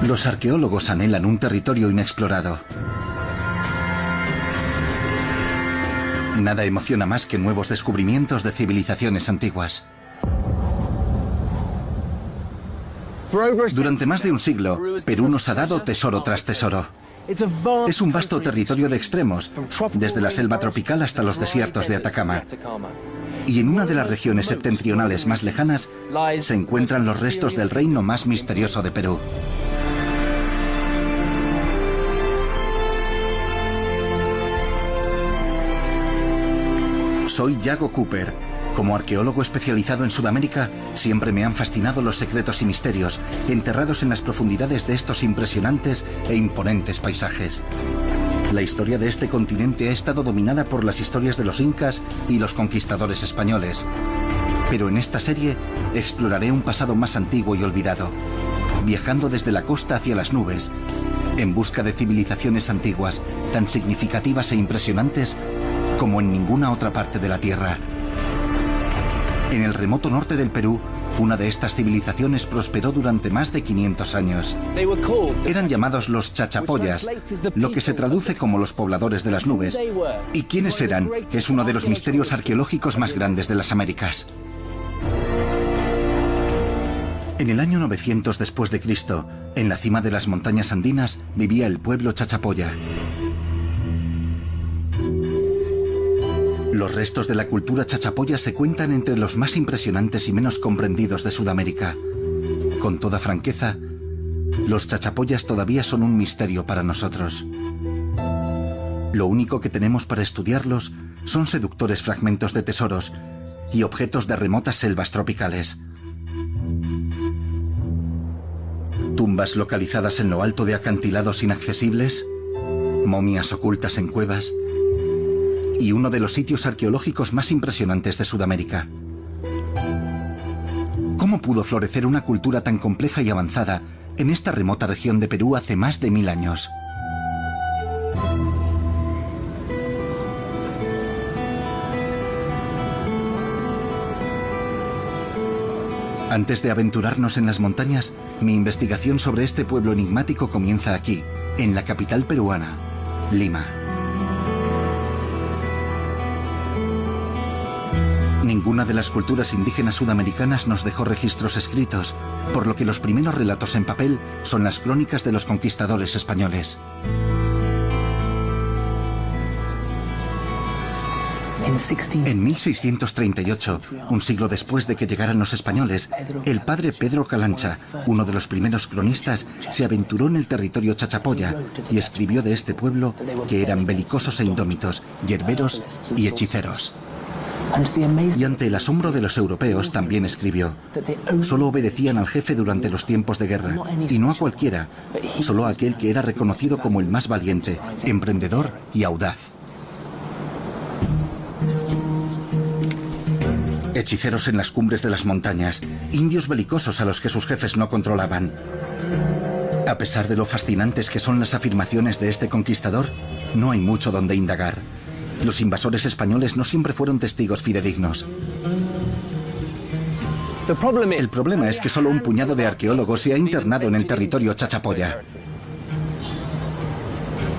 Los arqueólogos anhelan un territorio inexplorado. Nada emociona más que nuevos descubrimientos de civilizaciones antiguas. Durante más de un siglo, Perú nos ha dado tesoro tras tesoro. Es un vasto territorio de extremos, desde la selva tropical hasta los desiertos de Atacama. Y en una de las regiones septentrionales más lejanas se encuentran los restos del reino más misterioso de Perú. Soy Yago Cooper. Como arqueólogo especializado en Sudamérica, siempre me han fascinado los secretos y misterios enterrados en las profundidades de estos impresionantes e imponentes paisajes. La historia de este continente ha estado dominada por las historias de los incas y los conquistadores españoles. Pero en esta serie exploraré un pasado más antiguo y olvidado, viajando desde la costa hacia las nubes, en busca de civilizaciones antiguas tan significativas e impresionantes como en ninguna otra parte de la Tierra. En el remoto norte del Perú, una de estas civilizaciones prosperó durante más de 500 años. Eran llamados los chachapoyas, lo que se traduce como los pobladores de las nubes. ¿Y quiénes eran? Es uno de los misterios arqueológicos más grandes de las Américas. En el año 900 después de Cristo, en la cima de las montañas andinas, vivía el pueblo chachapoya. Los restos de la cultura chachapoya se cuentan entre los más impresionantes y menos comprendidos de Sudamérica. Con toda franqueza, los chachapoyas todavía son un misterio para nosotros. Lo único que tenemos para estudiarlos son seductores fragmentos de tesoros y objetos de remotas selvas tropicales. Tumbas localizadas en lo alto de acantilados inaccesibles, momias ocultas en cuevas y uno de los sitios arqueológicos más impresionantes de Sudamérica. ¿Cómo pudo florecer una cultura tan compleja y avanzada en esta remota región de Perú hace más de 1000 años? Antes de aventurarnos en las montañas, mi investigación sobre este pueblo enigmático comienza aquí, en la capital peruana, Lima. Ninguna de las culturas indígenas sudamericanas nos dejó registros escritos, por lo que los primeros relatos en papel son las crónicas de los conquistadores españoles. En 1638, un siglo después de que llegaran los españoles, el padre Pedro Calancha, uno de los primeros cronistas, se aventuró en el territorio chachapoya y escribió de este pueblo que eran belicosos e indómitos, yerberos y hechiceros. Y ante el asombro de los europeos también escribió: solo obedecían al jefe durante los tiempos de guerra, y no a cualquiera, solo a aquel que era reconocido como el más valiente, emprendedor y audaz. Hechiceros en las cumbres de las montañas, indios belicosos a los que sus jefes no controlaban. A pesar de lo fascinantes que son las afirmaciones de este conquistador, no hay mucho donde indagar. Los invasores españoles no siempre fueron testigos fidedignos. El problema es que solo un puñado de arqueólogos se ha internado en el territorio chachapoya.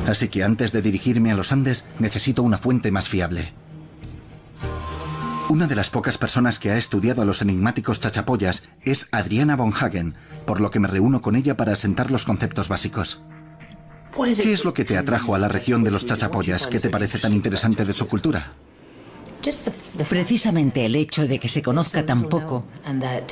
Así que antes de dirigirme a los Andes, necesito una fuente más fiable. Una de las pocas personas que ha estudiado a los enigmáticos chachapoyas es Adriana von Hagen, por lo que me reúno con ella para asentar los conceptos básicos. ¿Qué es lo que te atrajo a la región de los chachapoyas? ¿Qué te parece tan interesante de su cultura? Precisamente el hecho de que se conozca tan poco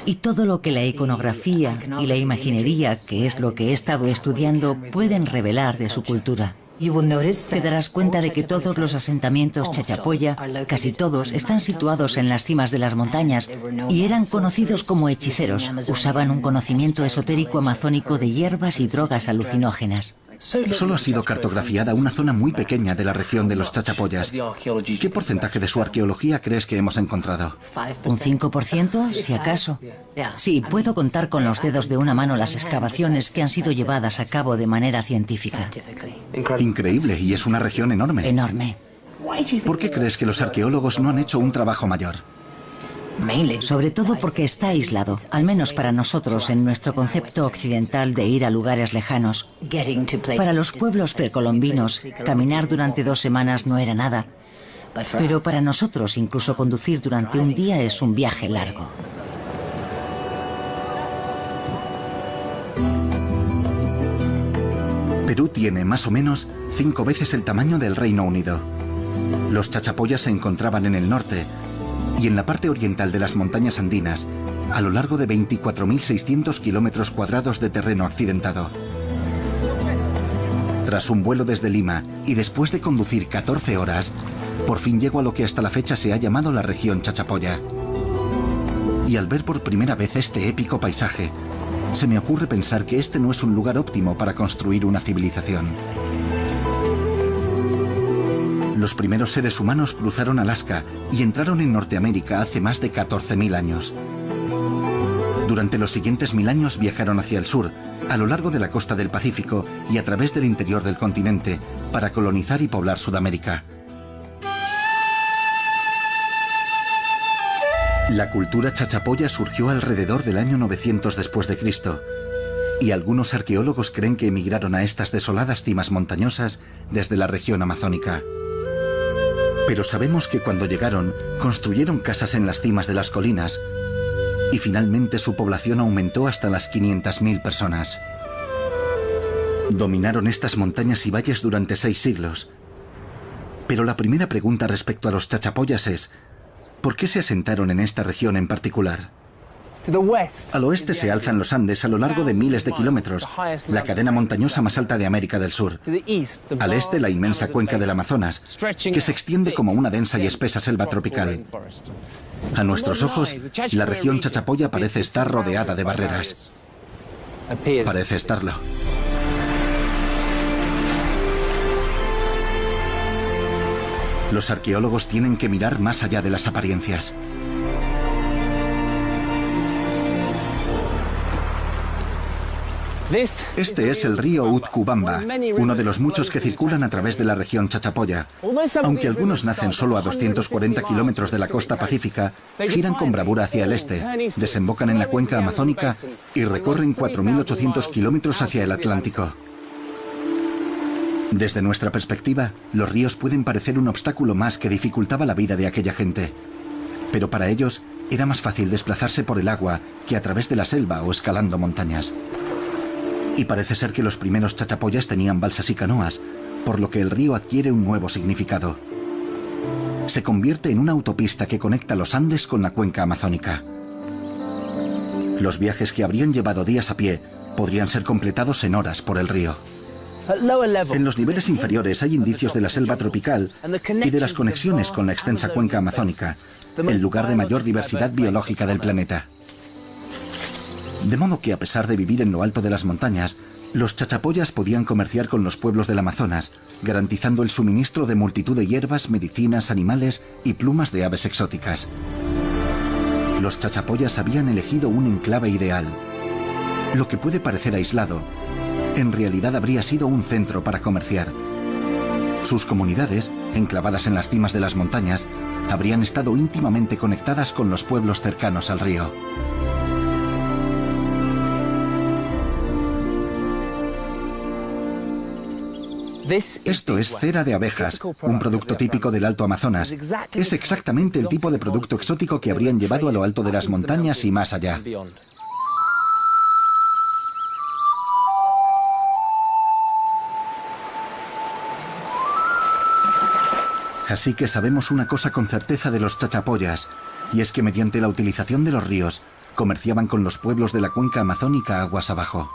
y todo lo que la iconografía y la imaginería, que es lo que he estado estudiando, pueden revelar de su cultura. Te darás cuenta de que todos los asentamientos chachapoya, casi todos, están situados en las cimas de las montañas y eran conocidos como hechiceros. Usaban un conocimiento esotérico amazónico de hierbas y drogas alucinógenas. Solo ha sido cartografiada una zona muy pequeña de la región de los chachapoyas. ¿Qué porcentaje de su arqueología crees que hemos encontrado? ¿Un 5%, si acaso? Sí, puedo contar con los dedos de una mano las excavaciones que han sido llevadas a cabo de manera científica. Increíble, y es una región enorme. Enorme. ¿Por qué crees que los arqueólogos no han hecho un trabajo mayor? Sobre todo porque está aislado, al menos para nosotros en nuestro concepto occidental de ir a lugares lejanos. Para los pueblos precolombinos, caminar durante 2 semanas no era nada. Pero para nosotros, incluso conducir durante un día es un viaje largo. Perú tiene más o menos 5 veces el tamaño del Reino Unido. Los chachapoyas se encontraban en el norte y en la parte oriental de las montañas andinas, a lo largo de 24.600 kilómetros cuadrados de terreno accidentado. Tras un vuelo desde Lima y después de conducir 14 horas, por fin llego a lo que hasta la fecha se ha llamado la región Chachapoya. Y al ver por primera vez este épico paisaje, se me ocurre pensar que este no es un lugar óptimo para construir una civilización. Los primeros seres humanos cruzaron Alaska y entraron en Norteamérica hace más de 14.000 años. Durante los siguientes 1000 años viajaron hacia el sur, a lo largo de la costa del Pacífico y a través del interior del continente, para colonizar y poblar Sudamérica. La cultura chachapoya surgió alrededor del año 900 después de Cristo, y algunos arqueólogos creen que emigraron a estas desoladas cimas montañosas desde la región amazónica. Pero sabemos que cuando llegaron, construyeron casas en las cimas de las colinas, y finalmente su población aumentó hasta las 500.000 personas. Dominaron estas montañas y valles durante 6 siglos. Pero la primera pregunta respecto a los chachapoyas es: ¿por qué se asentaron en esta región en particular? Al oeste se alzan los Andes a lo largo de miles de kilómetros, la cadena montañosa más alta de América del Sur. Al este, la inmensa cuenca del Amazonas, que se extiende como una densa y espesa selva tropical. A nuestros ojos, la región Chachapoya parece estar rodeada de barreras. Parece estarlo. Los arqueólogos tienen que mirar más allá de las apariencias. Este es el río Utcubamba, uno de los muchos que circulan a través de la región Chachapoya. Aunque algunos nacen solo a 240 kilómetros de la costa pacífica, giran con bravura hacia el este, desembocan en la cuenca amazónica y recorren 4.800 kilómetros hacia el Atlántico. Desde nuestra perspectiva, los ríos pueden parecer un obstáculo más que dificultaba la vida de aquella gente. Pero para ellos era más fácil desplazarse por el agua que a través de la selva o escalando montañas. Y parece ser que los primeros chachapoyas tenían balsas y canoas, por lo que el río adquiere un nuevo significado. Se convierte en una autopista que conecta los Andes con la cuenca amazónica. Los viajes que habrían llevado días a pie podrían ser completados en horas por el río. En los niveles inferiores hay indicios de la selva tropical y de las conexiones con la extensa cuenca amazónica, el lugar de mayor diversidad biológica del planeta. De modo que, a pesar de vivir en lo alto de las montañas, los chachapoyas podían comerciar con los pueblos del Amazonas, garantizando el suministro de multitud de hierbas, medicinas, animales y plumas de aves exóticas. Los chachapoyas habían elegido un enclave ideal. Lo que puede parecer aislado, en realidad habría sido un centro para comerciar. Sus comunidades, enclavadas en las cimas de las montañas, habrían estado íntimamente conectadas con los pueblos cercanos al río. Esto es cera de abejas, un producto típico del Alto Amazonas. Es exactamente el tipo de producto exótico que habrían llevado a lo alto de las montañas y más allá. Así que sabemos una cosa con certeza de los chachapoyas, y es que mediante la utilización de los ríos, comerciaban con los pueblos de la cuenca amazónica aguas abajo.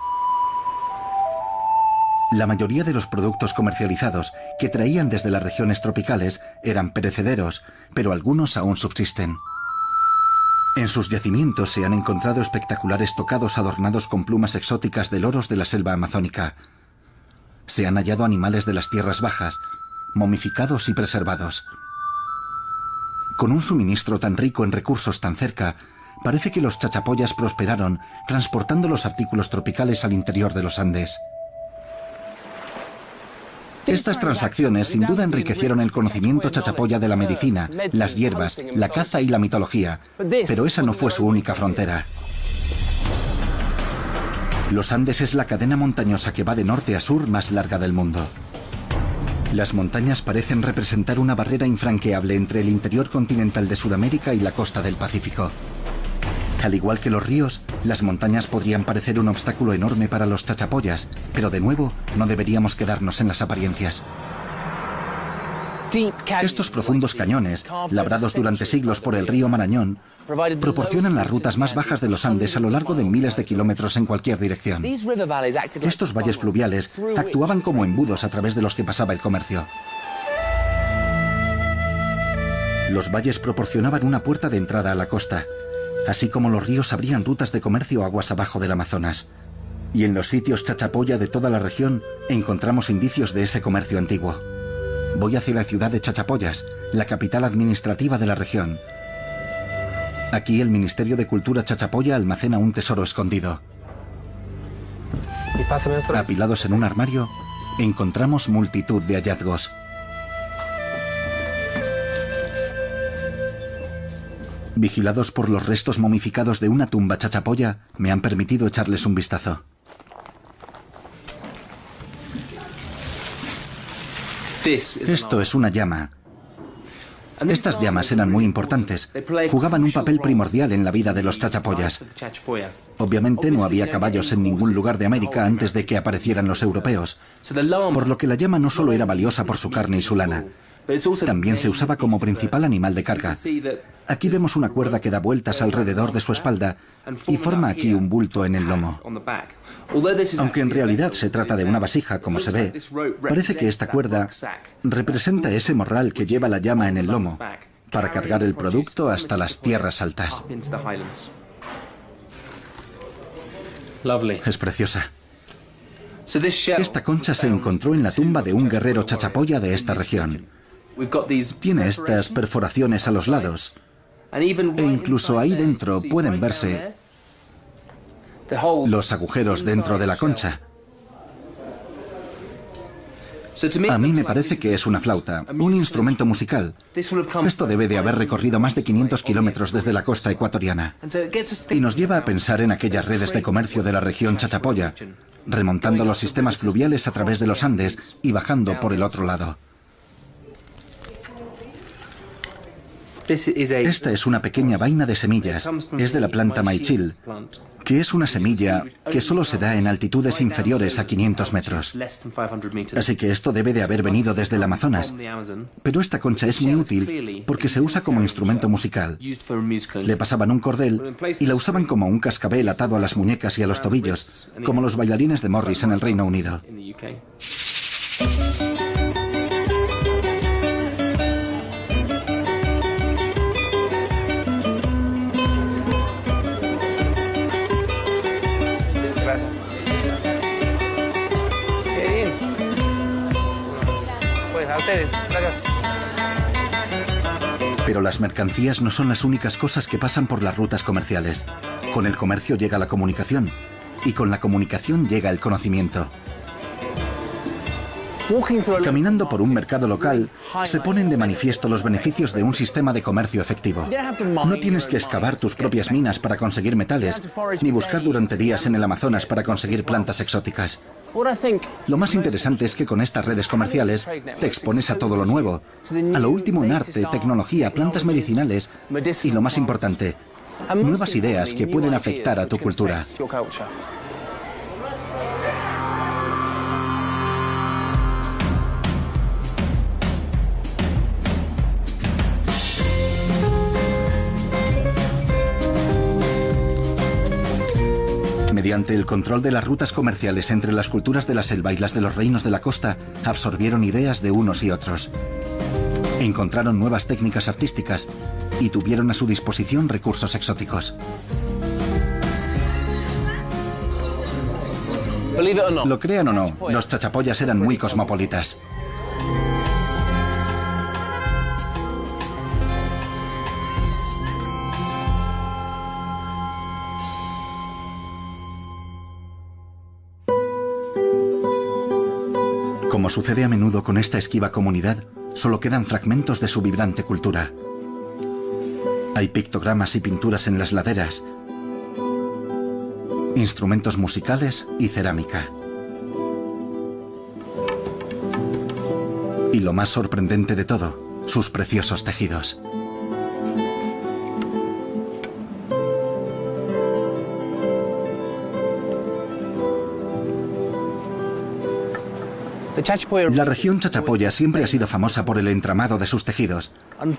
La mayoría de los productos comercializados que traían desde las regiones tropicales eran perecederos, pero algunos aún subsisten. En sus yacimientos se han encontrado espectaculares tocados adornados con plumas exóticas de loros de la selva amazónica. Se han hallado animales de las tierras bajas, momificados y preservados. Con un suministro tan rico en recursos tan cerca, parece que los chachapoyas prosperaron transportando los artículos tropicales al interior de los Andes. Estas transacciones sin duda enriquecieron el conocimiento chachapoya de la medicina, las hierbas, la caza y la mitología, pero esa no fue su única frontera. Los Andes es la cadena montañosa que va de norte a sur más larga del mundo. Las montañas parecen representar una barrera infranqueable entre el interior continental de Sudamérica y la costa del Pacífico. Al igual que los ríos, las montañas podrían parecer un obstáculo enorme para los chachapoyas, pero de nuevo no deberíamos quedarnos en las apariencias. Estos profundos cañones, labrados durante siglos por el río Marañón, proporcionan las rutas más bajas de los Andes a lo largo de miles de kilómetros en cualquier dirección. Estos valles fluviales actuaban como embudos a través de los que pasaba el comercio. Los valles proporcionaban una puerta de entrada a la costa, así como los ríos abrían rutas de comercio aguas abajo del Amazonas. Y en los sitios chachapoya de toda la región encontramos indicios de ese comercio antiguo. Voy hacia la ciudad de Chachapoyas, la capital administrativa de la región. Aquí el Ministerio de Cultura Chachapoya almacena un tesoro escondido. Apilados en un armario, encontramos multitud de hallazgos. Vigilados por los restos momificados de una tumba chachapoya, me han permitido echarles un vistazo. Esto es una llama. Estas llamas eran muy importantes. Jugaban un papel primordial en la vida de los chachapoyas. Obviamente no había caballos en ningún lugar de América antes de que aparecieran los europeos, por lo que la llama no solo era valiosa por su carne y su lana, también se usaba como principal animal de carga. Aquí vemos una cuerda que da vueltas alrededor de su espalda y forma aquí un bulto en el lomo. Aunque en realidad se trata de una vasija, como se ve, parece que esta cuerda representa ese morral que lleva la llama en el lomo para cargar el producto hasta las tierras altas. Es preciosa. Esta concha se encontró en la tumba de un guerrero chachapoya de esta región. Tiene estas perforaciones a los lados e incluso ahí dentro pueden verse los agujeros dentro de la concha. A mí me parece que es una flauta, un instrumento musical. Esto debe de haber recorrido más de 500 kilómetros desde la costa ecuatoriana. Y nos lleva a pensar en aquellas redes de comercio de la región Chachapoya, remontando los sistemas fluviales a través de los Andes y bajando por el otro lado. Esta es una pequeña vaina de semillas. Es de la planta maichil, que es una semilla que solo se da en altitudes inferiores a 500 metros. Así que esto debe de haber venido desde el Amazonas. Pero esta concha es muy útil porque se usa como instrumento musical. Le pasaban un cordel y la usaban como un cascabel atado a las muñecas y a los tobillos, como los bailarines de Morris en el Reino Unido. Pero las mercancías no son las únicas cosas que pasan por las rutas comerciales. Con el comercio llega la comunicación, y con la comunicación llega el conocimiento. Caminando por un mercado local, se ponen de manifiesto los beneficios de un sistema de comercio efectivo. No tienes que excavar tus propias minas para conseguir metales, ni buscar durante días en el Amazonas para conseguir plantas exóticas. Lo más interesante es que con estas redes comerciales te expones a todo lo nuevo, a lo último en arte, tecnología, plantas medicinales y, lo más importante, nuevas ideas que pueden afectar a tu cultura. Mediante el control de las rutas comerciales entre las culturas de la selva y las de los reinos de la costa, absorbieron ideas de unos y otros. Encontraron nuevas técnicas artísticas y tuvieron a su disposición recursos exóticos. Lo crean o no, los chachapoyas eran muy cosmopolitas. Como sucede a menudo con esta esquiva comunidad, solo quedan fragmentos de su vibrante cultura. Hay pictogramas y pinturas en las laderas, instrumentos musicales y cerámica. Y lo más sorprendente de todo, sus preciosos tejidos. La región Chachapoya siempre ha sido famosa por el entramado de sus tejidos.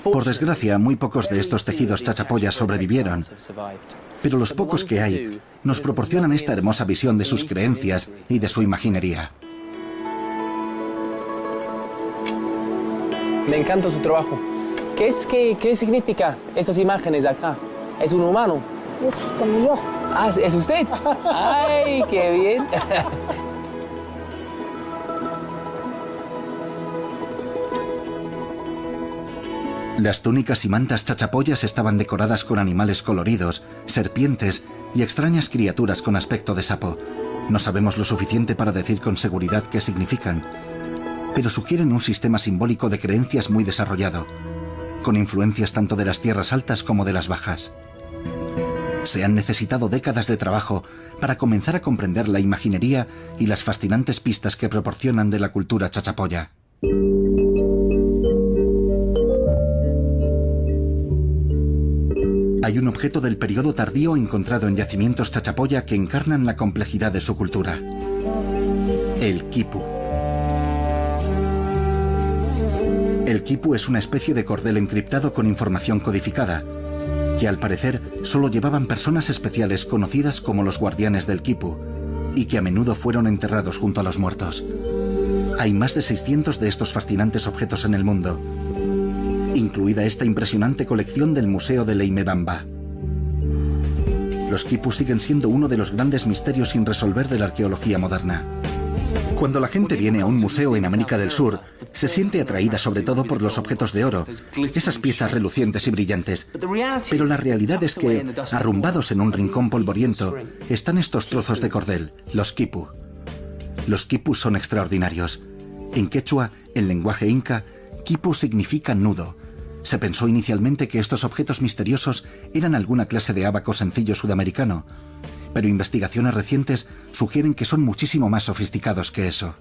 Por desgracia, muy pocos de estos tejidos Chachapoya sobrevivieron. Pero los pocos que hay nos proporcionan esta hermosa visión de sus creencias y de su imaginería. Me encanta su trabajo. ¿Qué significa estas imágenes acá? ¿Es un humano? Es como yo. Ah, ¿es usted? ¡Ay, qué bien! Las túnicas y mantas chachapoyas estaban decoradas con animales coloridos, serpientes y extrañas criaturas con aspecto de sapo. No sabemos lo suficiente para decir con seguridad qué significan, pero sugieren un sistema simbólico de creencias muy desarrollado, con influencias tanto de las tierras altas como de las bajas. Se han necesitado décadas de trabajo para comenzar a comprender la imaginería y las fascinantes pistas que proporcionan de la cultura chachapoya. Hay un objeto del periodo tardío encontrado en yacimientos chachapoya que encarnan la complejidad de su cultura. El quipu. El quipu es una especie de cordel encriptado con información codificada, que al parecer solo llevaban personas especiales conocidas como los guardianes del quipu, y que a menudo fueron enterrados junto a los muertos. Hay más de 600 de estos fascinantes objetos en el mundo, incluida esta impresionante colección del Museo de Leimebamba. Los quipus siguen siendo uno de los grandes misterios sin resolver de la arqueología moderna. Cuando la gente viene a un museo en América del Sur, se siente atraída sobre todo por los objetos de oro, esas piezas relucientes y brillantes. Pero la realidad es que, arrumbados en un rincón polvoriento, están estos trozos de cordel, los quipu. Los quipus son extraordinarios. En quechua, el lenguaje inca, quipu significa nudo. Se pensó inicialmente que estos objetos misteriosos eran alguna clase de ábaco sencillo sudamericano, pero investigaciones recientes sugieren que son muchísimo más sofisticados que eso.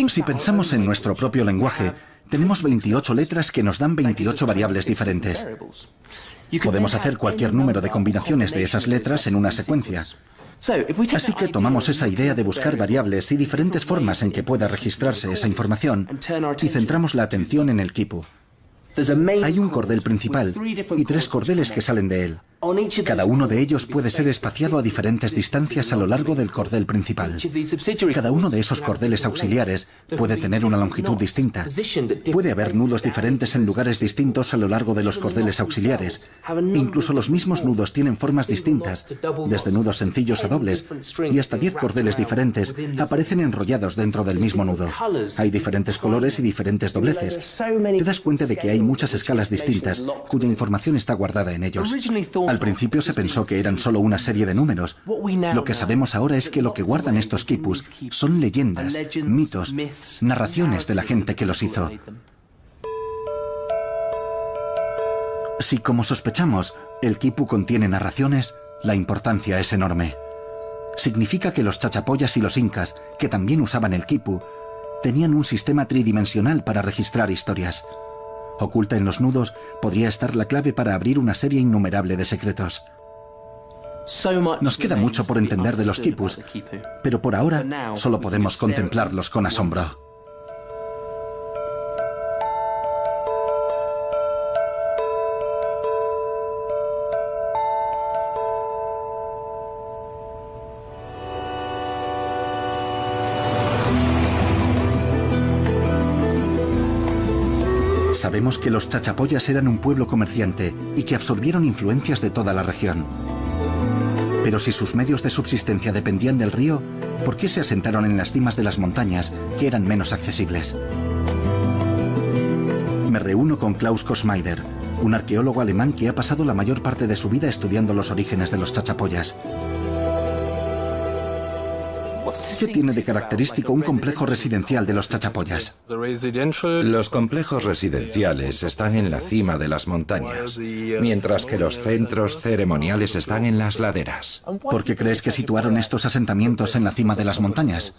Si pensamos en nuestro propio lenguaje, tenemos 28 letras que nos dan 28 variables diferentes. Podemos hacer cualquier número de combinaciones de esas letras en una secuencia. Así que tomamos esa idea de buscar variables y diferentes formas en que pueda registrarse esa información y centramos la atención en el quipu. Hay un cordel principal y 3 cordeles que salen de él. Cada uno de ellos puede ser espaciado a diferentes distancias a lo largo del cordel principal. Cada uno de esos cordeles auxiliares puede tener una longitud distinta. Puede haber nudos diferentes en lugares distintos a lo largo de los cordeles auxiliares. Incluso los mismos nudos tienen formas distintas, desde nudos sencillos a dobles, y hasta 10 cordeles diferentes aparecen enrollados dentro del mismo nudo. Hay diferentes colores y diferentes dobleces. Te das cuenta de que hay muchas escalas distintas cuya información está guardada en ellos. Al principio se pensó que eran solo una serie de números. Lo que sabemos ahora es que lo que guardan estos quipus son leyendas, mitos, narraciones de la gente que los hizo. Si, como sospechamos, el quipu contiene narraciones, la importancia es enorme. Significa que los chachapoyas y los incas, que también usaban el quipu, tenían un sistema tridimensional para registrar historias. Oculta en los nudos podría estar la clave para abrir una serie innumerable de secretos. Nos queda mucho por entender de los quipus, pero por ahora solo podemos contemplarlos con asombro. Sabemos que los chachapoyas eran un pueblo comerciante y que absorbieron influencias de toda la región. Pero si sus medios de subsistencia dependían del río, ¿por qué se asentaron en las cimas de las montañas, que eran menos accesibles? Me reúno con Klaus Kosmeider, un arqueólogo alemán que ha pasado la mayor parte de su vida estudiando los orígenes de los chachapoyas. ¿Qué tiene de característico un complejo residencial de los chachapoyas? Los complejos residenciales están en la cima de las montañas, mientras que los centros ceremoniales están en las laderas. ¿Por qué crees que situaron estos asentamientos en la cima de las montañas?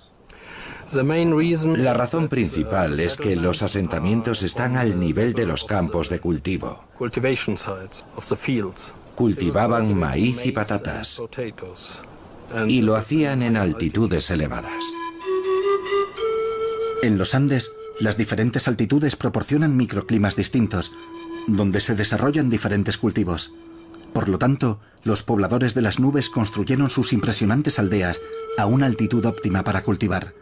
La razón principal es que los asentamientos están al nivel de los campos de cultivo. Cultivaban maíz y patatas, y lo hacían en altitudes elevadas. En los Andes, las diferentes altitudes proporcionan microclimas distintos, donde se desarrollan diferentes cultivos. Por lo tanto, los pobladores de las nubes construyeron sus impresionantes aldeas a una altitud óptima para cultivar.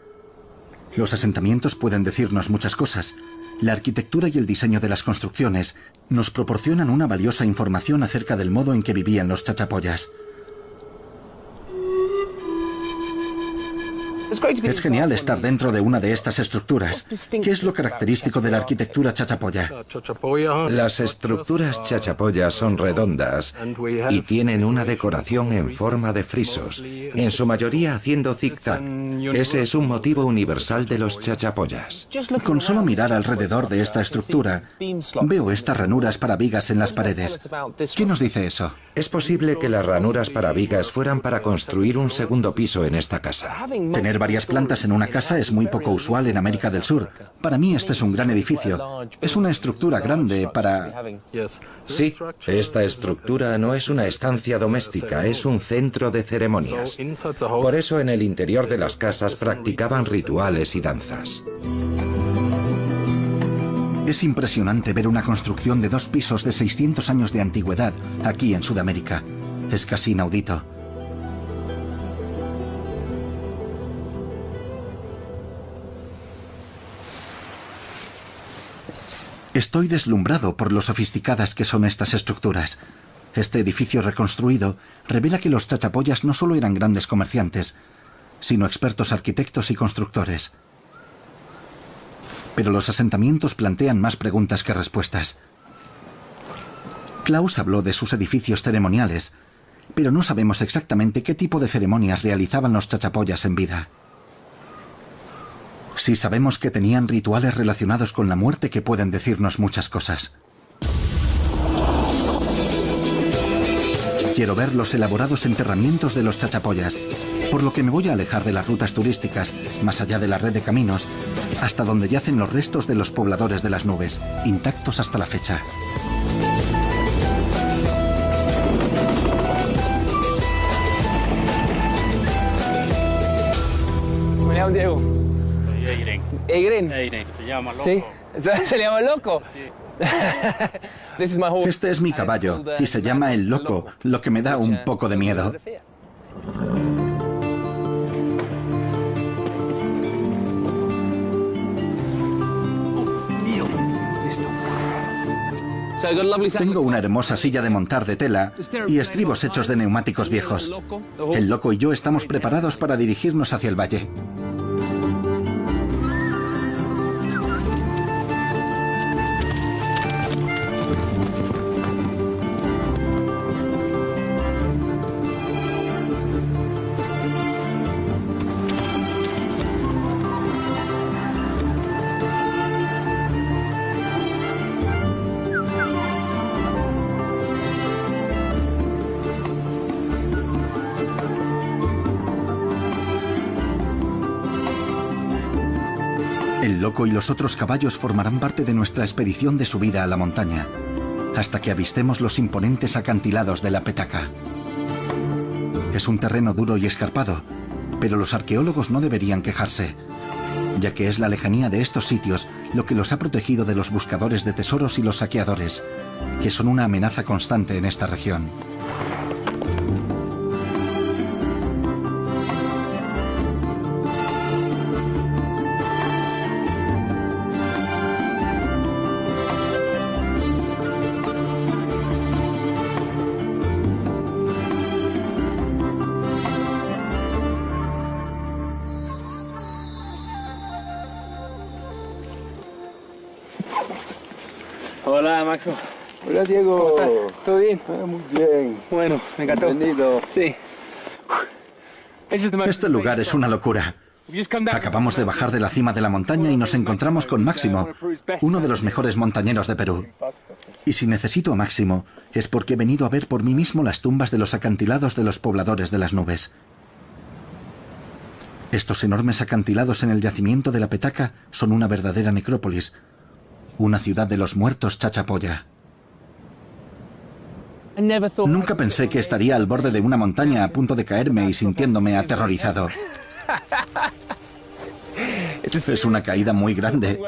Los asentamientos pueden decirnos muchas cosas. La arquitectura y el diseño de las construcciones nos proporcionan una valiosa información acerca del modo en que vivían los chachapoyas. Es genial estar dentro de una de estas estructuras. ¿Qué es lo característico de la arquitectura chachapoya? Las estructuras chachapoyas son redondas y tienen una decoración en forma de frisos, en su mayoría haciendo zigzag. Ese es un motivo universal de los chachapoyas. Con solo mirar alrededor de esta estructura, veo estas ranuras para vigas en las paredes. ¿Qué nos dice eso? Es posible que las ranuras para vigas fueran para construir un segundo piso en esta casa. Tener varias plantas en una casa es muy poco usual en América del Sur. Para mí este es un gran edificio. Es una estructura grande para... Sí, esta estructura no es una estancia doméstica, es un centro de ceremonias. Por eso en el interior de las casas practicaban rituales y danzas. Es impresionante ver una construcción de 2 pisos de 600 años de antigüedad aquí en Sudamérica. Es casi inaudito. Estoy deslumbrado por lo sofisticadas que son estas estructuras. Este edificio reconstruido revela que los chachapoyas no solo eran grandes comerciantes, sino expertos arquitectos y constructores. Pero los asentamientos plantean más preguntas que respuestas. Klaus habló de sus edificios ceremoniales, pero no sabemos exactamente qué tipo de ceremonias realizaban los chachapoyas en vida. Sí sabemos que tenían rituales relacionados con la muerte que pueden decirnos muchas cosas. Quiero ver los elaborados enterramientos de los chachapoyas, por lo que me voy a alejar de las rutas turísticas, más allá de la red de caminos, hasta donde yacen los restos de los pobladores de las nubes, intactos hasta la fecha. Me llamo Diego. Soy Eiren. ¿Eiren? Eiren, se llama loco. Sí. ¿Se llama loco? Sí. Este es mi caballo y se llama el Loco, lo que me da un poco de miedo. Tengo una hermosa silla de montar de tela y estribos hechos de neumáticos viejos. El Loco y yo estamos preparados para dirigirnos hacia el valle. El Loco y los otros caballos formarán parte de nuestra expedición de subida a la montaña, hasta que avistemos los imponentes acantilados de la Petaca. Es un terreno duro y escarpado, pero los arqueólogos no deberían quejarse, ya que es la lejanía de estos sitios lo que los ha protegido de los buscadores de tesoros y los saqueadores, que son una amenaza constante en esta región. Hola, Máximo. Hola, Diego. ¿Cómo estás? ¿Todo bien? Muy bien. Bueno, me encantó. Bienvenido. Sí. Este lugar es una locura. Acabamos de bajar de la cima de la montaña y nos encontramos con Máximo, uno de los mejores montañeros de Perú. Y si necesito a Máximo, es porque he venido a ver por mí mismo las tumbas de los acantilados de los pobladores de las nubes. Estos enormes acantilados en el yacimiento de la Petaca son una verdadera necrópolis, una ciudad de los muertos chachapoya. Nunca pensé que estaría al borde de una montaña a punto de caerme y sintiéndome aterrorizado. Es una caída muy grande.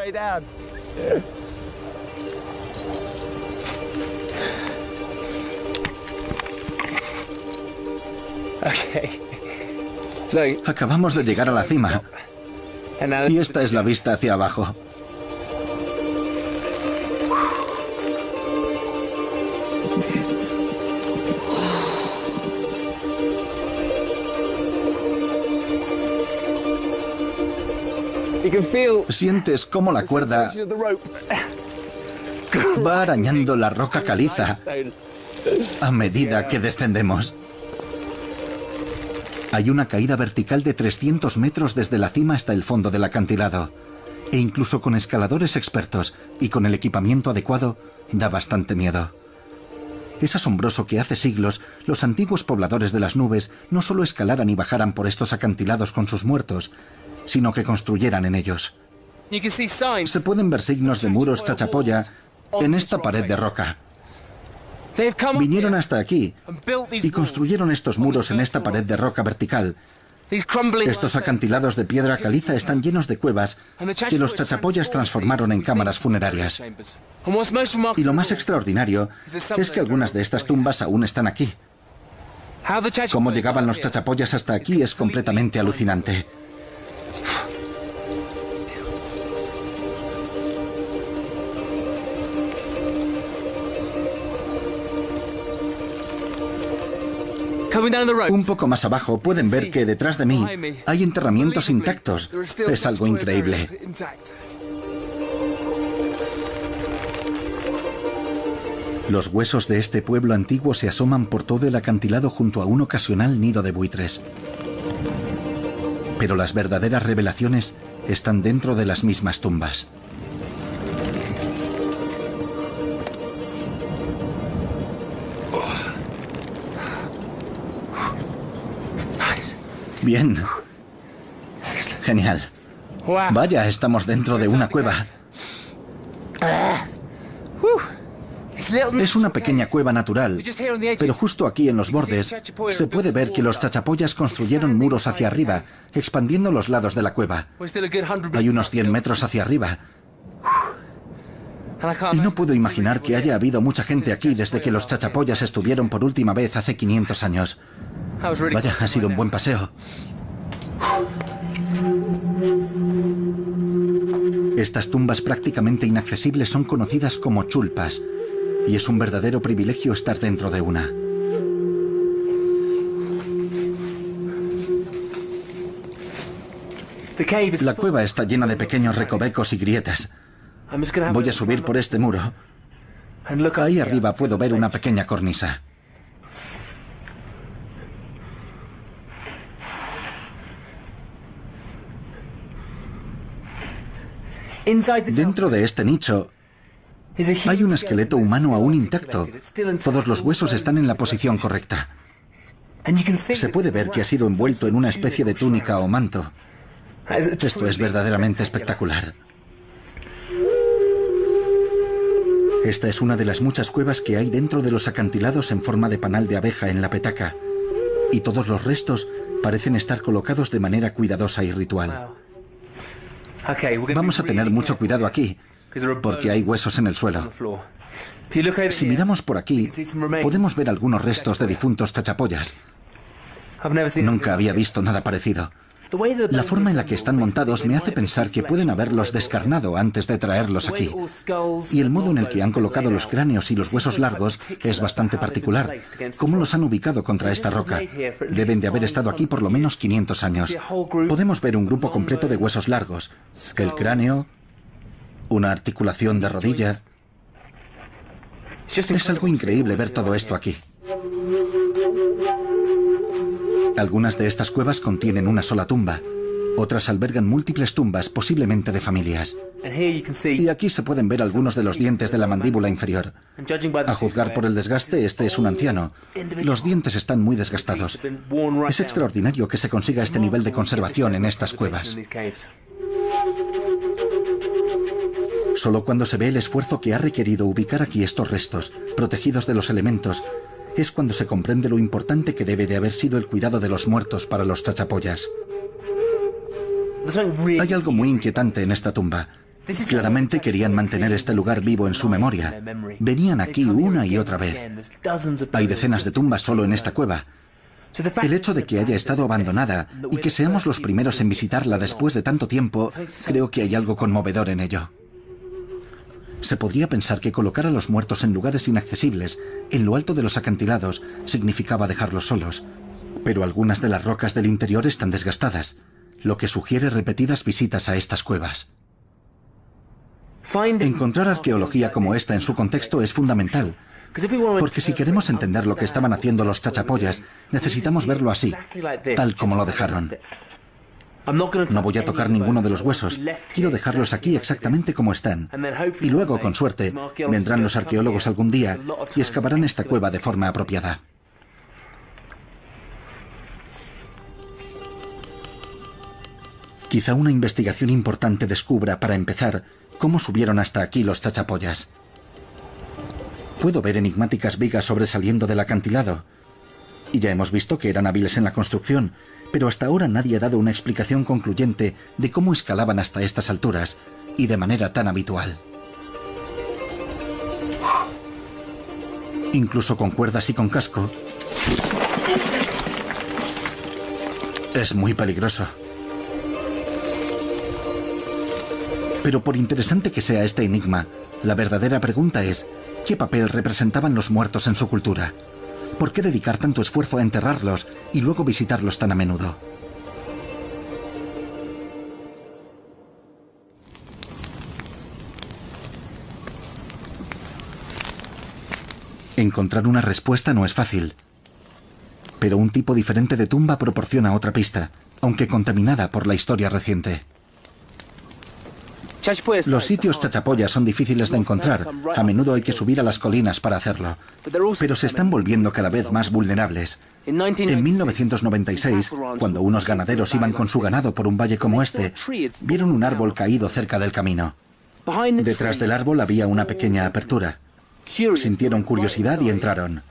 Acabamos de llegar a la cima. Y esta es la vista hacia abajo. Sientes cómo la cuerda va arañando la roca caliza a medida que descendemos. Hay una caída vertical de 300 metros desde la cima hasta el fondo del acantilado. E incluso con escaladores expertos y con el equipamiento adecuado, da bastante miedo. Es asombroso que hace siglos los antiguos pobladores de las nubes no solo escalaran y bajaran por estos acantilados con sus muertos, sino que construyeran en ellos. Se pueden ver signos de muros chachapoya en esta pared de roca. Vinieron hasta aquí y construyeron estos muros en esta pared de roca vertical. Estos acantilados de piedra caliza están llenos de cuevas que los chachapoyas transformaron en cámaras funerarias. Y lo más extraordinario es que algunas de estas tumbas aún están aquí. Cómo llegaban los chachapoyas hasta aquí es completamente alucinante. Un poco más abajo pueden ver que detrás de mí hay enterramientos intactos. Es algo increíble. Los huesos de este pueblo antiguo se asoman por todo el acantilado junto a un ocasional nido de buitres. Pero las verdaderas revelaciones están dentro de las mismas tumbas. Bien. Genial. Vaya, estamos dentro de una cueva. Es una pequeña cueva natural, pero justo aquí en los bordes se puede ver que los chachapoyas construyeron muros hacia arriba, expandiendo los lados de la cueva. Hay unos 100 metros hacia arriba. Y no puedo imaginar que haya habido mucha gente aquí desde que los chachapoyas estuvieron por última vez hace 500 años. Vaya, ha sido un buen paseo. Estas tumbas prácticamente inaccesibles son conocidas como chulpas, y es un verdadero privilegio estar dentro de una. La cueva está llena de pequeños recovecos y grietas. Voy a subir por este muro. Ahí arriba puedo ver una pequeña cornisa. Dentro de este nicho hay un esqueleto humano aún intacto. Todos los huesos están en la posición correcta. Se puede ver que ha sido envuelto en una especie de túnica o manto. Esto es verdaderamente espectacular. Esta es una de las muchas cuevas que hay dentro de los acantilados en forma de panal de abeja en la Petaca. Y todos los restos parecen estar colocados de manera cuidadosa y ritual. Vamos a tener mucho cuidado aquí, porque hay huesos en el suelo. Si miramos por aquí, podemos ver algunos restos de difuntos chachapoyas. Nunca había visto nada parecido. La forma en la que están montados me hace pensar que pueden haberlos descarnado antes de traerlos aquí. Y el modo en el que han colocado los cráneos y los huesos largos es bastante particular. ¿Cómo los han ubicado contra esta roca? Deben de haber estado aquí por lo menos 500 años. Podemos ver un grupo completo de huesos largos. El cráneo, una articulación de rodilla. Es algo increíble ver todo esto aquí. Algunas de estas cuevas contienen una sola tumba. Otras albergan múltiples tumbas, posiblemente de familias. Y aquí se pueden ver algunos de los dientes de la mandíbula inferior. A juzgar por el desgaste, este es un anciano. Los dientes están muy desgastados. Es extraordinario que se consiga este nivel de conservación en estas cuevas. Solo cuando se ve el esfuerzo que ha requerido ubicar aquí estos restos, protegidos de los elementos, es cuando se comprende lo importante que debe de haber sido el cuidado de los muertos para los chachapollas. Hay algo muy inquietante en esta tumba. Claramente querían mantener este lugar vivo en su memoria. Venían aquí una y otra vez. Hay decenas de tumbas solo en esta cueva. El hecho de que haya estado abandonada y que seamos los primeros en visitarla después de tanto tiempo, creo que hay algo conmovedor en ello. Se podría pensar que colocar a los muertos en lugares inaccesibles, en lo alto de los acantilados, significaba dejarlos solos. Pero algunas de las rocas del interior están desgastadas, lo que sugiere repetidas visitas a estas cuevas. Encontrar arqueología como esta en su contexto es fundamental, porque si queremos entender lo que estaban haciendo los chachapollas, necesitamos verlo así, tal como lo dejaron. No voy a tocar ninguno de los huesos, quiero dejarlos aquí exactamente como están. Y luego, con suerte, vendrán los arqueólogos algún día y excavarán esta cueva de forma apropiada. Quizá una investigación importante descubra, para empezar, cómo subieron hasta aquí los chachapollas. Puedo ver enigmáticas vigas sobresaliendo del acantilado. Y ya hemos visto que eran hábiles en la construcción, pero hasta ahora nadie ha dado una explicación concluyente de cómo escalaban hasta estas alturas, y de manera tan habitual. Incluso con cuerdas y con casco, es muy peligroso. Pero por interesante que sea este enigma, la verdadera pregunta es, ¿qué papel representaban los muertos en su cultura? ¿Por qué dedicar tanto esfuerzo a enterrarlos y luego visitarlos tan a menudo? Encontrar una respuesta no es fácil, pero un tipo diferente de tumba proporciona otra pista, aunque contaminada por la historia reciente. Los sitios chachapollas son difíciles de encontrar, a menudo hay que subir a las colinas para hacerlo, pero se están volviendo cada vez más vulnerables. En 1996, cuando unos ganaderos iban con su ganado por un valle como este, vieron un árbol caído cerca del camino. Detrás del árbol había una pequeña apertura. Sintieron curiosidad y entraron.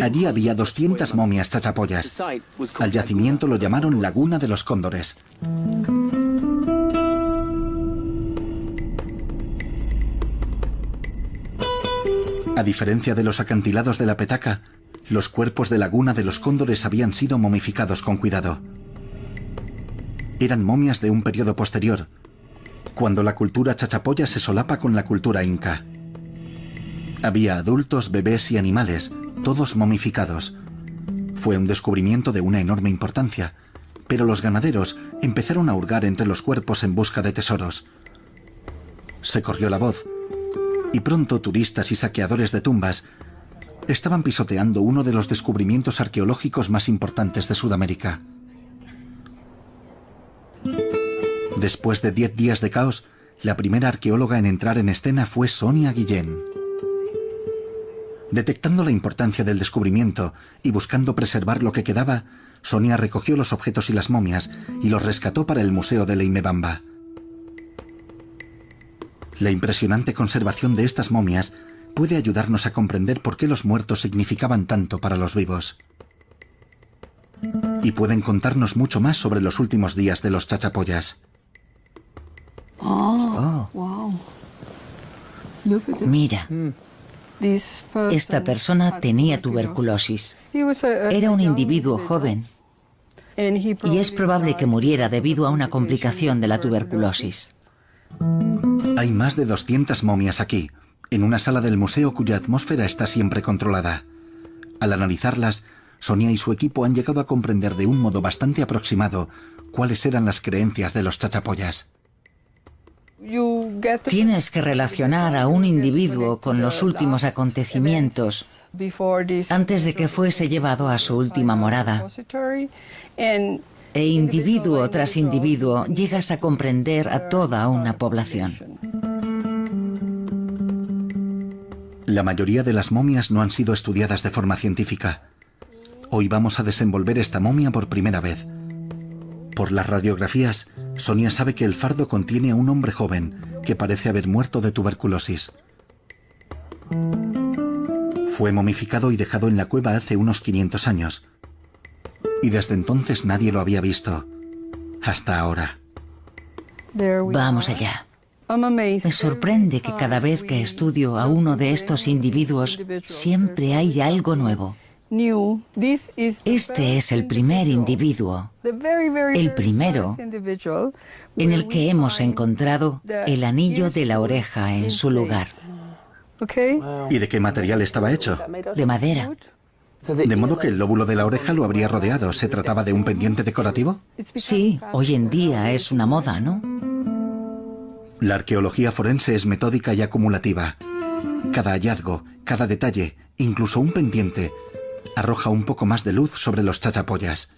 Allí había 200 momias chachapollas. Al yacimiento lo llamaron Laguna de los Cóndores. A diferencia de los acantilados de la Petaca, los cuerpos de Laguna de los Cóndores habían sido momificados con cuidado. Eran momias de un periodo posterior, cuando la cultura chachapoya se solapa con la cultura inca. Había adultos, bebés y animales, todos momificados. Fue un descubrimiento de una enorme importancia, pero los ganaderos empezaron a hurgar entre los cuerpos en busca de tesoros. Se corrió la voz, y pronto turistas y saqueadores de tumbas estaban pisoteando uno de los descubrimientos arqueológicos más importantes de Sudamérica. Después de 10 días de caos, la primera arqueóloga en entrar en escena fue Sonia Guillén. Detectando la importancia del descubrimiento y buscando preservar lo que quedaba, Sonia recogió los objetos y las momias y los rescató para el Museo de Leimebamba. La impresionante conservación de estas momias puede ayudarnos a comprender por qué los muertos significaban tanto para los vivos. Y pueden contarnos mucho más sobre los últimos días de los chachapollas. Mira, esta persona tenía tuberculosis. Era un individuo joven y es probable que muriera debido a una complicación de la tuberculosis. Hay más de 200 momias aquí, en una sala del museo cuya atmósfera está siempre controlada. Al analizarlas, Sonia y su equipo han llegado a comprender de un modo bastante aproximado cuáles eran las creencias de los chachapollas. Tienes que relacionar a un individuo con los últimos acontecimientos antes de que fuese llevado a su última morada. E individuo tras individuo llegas a comprender a toda una población. La mayoría de las momias no han sido estudiadas de forma científica. Hoy vamos a desenvolver esta momia por primera vez. Por las radiografías, Sonia sabe que el fardo contiene a un hombre joven que parece haber muerto de tuberculosis. Fue momificado y dejado en la cueva hace unos 500 años. Y desde entonces nadie lo había visto. Hasta ahora. Vamos allá. Me sorprende que cada vez que estudio a uno de estos individuos, siempre hay algo nuevo. Este es el primer individuo, el primero, en el que hemos encontrado el anillo de la oreja en su lugar. ¿Y de qué material estaba hecho? De madera. De modo que el lóbulo de la oreja lo habría rodeado. ¿Se trataba de un pendiente decorativo? Sí, hoy en día es una moda, ¿no? La arqueología forense es metódica y acumulativa. Cada hallazgo, cada detalle, incluso un pendiente, arroja un poco más de luz sobre los chachapoyas.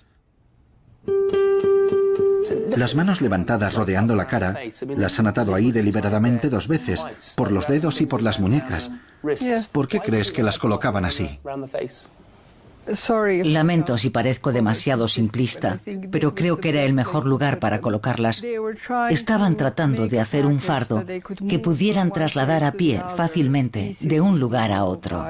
Las manos levantadas rodeando la cara las han atado ahí deliberadamente 2 veces, por los dedos y por las muñecas. ¿Por qué crees que las colocaban así? Lamento si parezco demasiado simplista, pero creo que era el mejor lugar para colocarlas. Estaban tratando de hacer un fardo que pudieran trasladar a pie fácilmente de un lugar a otro.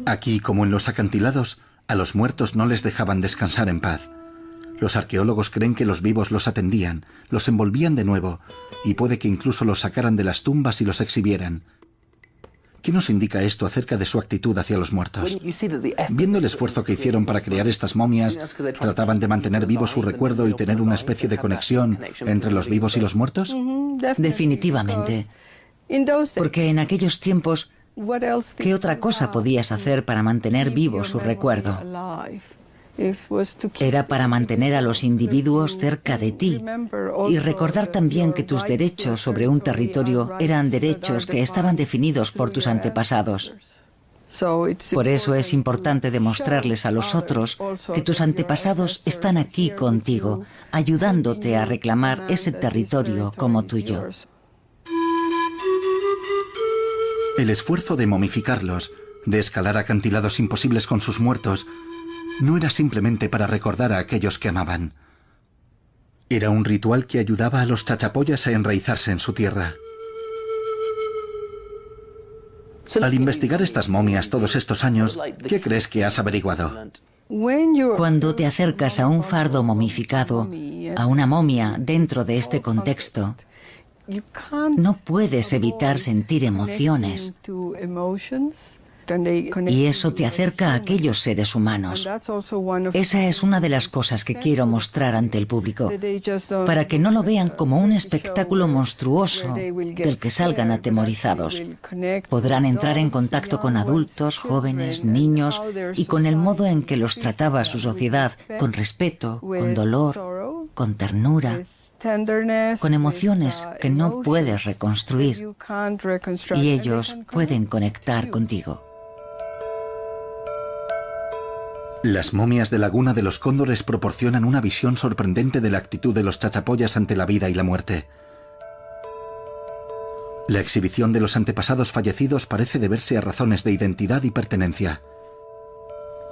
Aquí, como en los acantilados, a los muertos no les dejaban descansar en paz. Los arqueólogos creen que los vivos los atendían, los envolvían de nuevo, y puede que incluso los sacaran de las tumbas y los exhibieran. ¿Qué nos indica esto acerca de su actitud hacia los muertos? Viendo el esfuerzo que hicieron para crear estas momias, ¿trataban de mantener vivo su recuerdo y tener una especie de conexión entre los vivos y los muertos? Definitivamente. Porque en aquellos tiempos, ¿qué otra cosa podías hacer para mantener vivo su recuerdo? Era para mantener a los individuos cerca de ti y recordar también que tus derechos sobre un territorio eran derechos que estaban definidos por tus antepasados. Por eso es importante demostrarles a los otros que tus antepasados están aquí contigo, ayudándote a reclamar ese territorio como tuyo. El esfuerzo de momificarlos, de escalar acantilados imposibles con sus muertos, no era simplemente para recordar a aquellos que amaban. Era un ritual que ayudaba a los chachapoyas a enraizarse en su tierra. Al investigar estas momias todos estos años, ¿qué crees que has averiguado? Cuando te acercas a un fardo momificado, a una momia dentro de este contexto, no puedes evitar sentir emociones. Y eso te acerca a aquellos seres humanos. Esa es una de las cosas que quiero mostrar ante el público, para que no lo vean como un espectáculo monstruoso del que salgan atemorizados. Podrán entrar en contacto con adultos, jóvenes, niños y con el modo en que los trataba su sociedad, con respeto, con dolor, con ternura, con emociones que no puedes reconstruir, y ellos pueden conectar contigo. Las momias de Laguna de los Cóndores proporcionan una visión sorprendente de la actitud de los chachapoyas ante la vida y la muerte. La exhibición de los antepasados fallecidos parece deberse a razones de identidad y pertenencia.